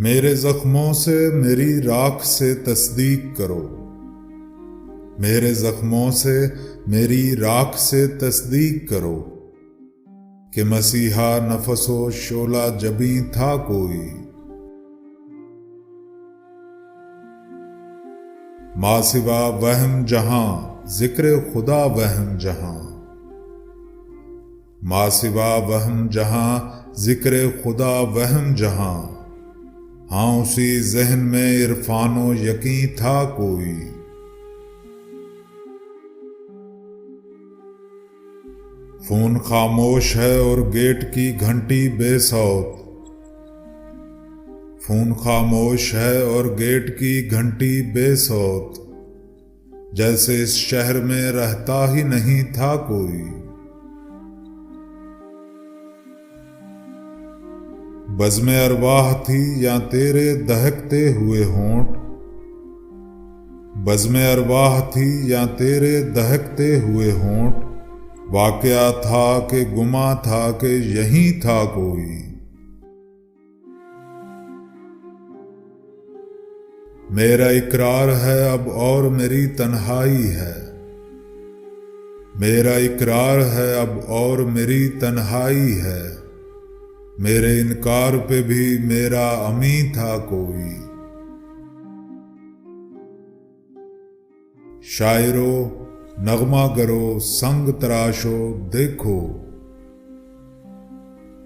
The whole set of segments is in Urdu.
میرے زخموں سے میری راکھ سے تصدیق کرو، میرے زخموں سے میری راکھ سے تصدیق کرو کہ مسیحا نفس و شعلہ جبیں تھا کوئی۔ ماں سوا وہم جہاں ذکر خدا وہم جہاں، ماں سوا وہم جہاں ذکر خدا وہم جہاں، ہاں اسی ذہن میں عرفان و یقین تھا کوئی۔ فون خاموش ہے اور گیٹ کی گھنٹی بے صوت، فون خاموش ہے اور گیٹ کی گھنٹی بے صوت، جیسے اس شہر میں رہتا ہی نہیں تھا کوئی۔ بزم ارواح تھی یا تیرے دہکتے ہوئے ہونٹ، بزم ارواح تھی یا تیرے دہکتے ہوئے ہونٹ، واقعہ تھا کہ گما تھا کہ یہیں تھا کوئی۔ میرا اقرار ہے اب اور میری تنہائی ہے، میرا اقرار ہے اب اور میری تنہائی ہے، میرے انکار پہ بھی میرا امیں تھا کوئی۔ شاعرو نغمہ گرو سنگ تراشو دیکھو،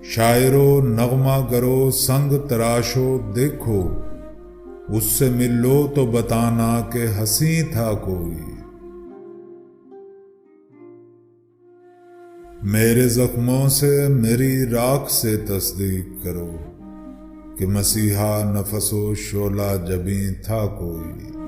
شاعرو نغمہ گرو سنگ تراشو دیکھو، اس سے مل لو تو بتانا کہ ہنسی تھا کوئی۔ میرے زخموں سے میری راکھ سے تصدیق کرو کہ مسیحا نفس و شعلہ جبیں تھا کوئی۔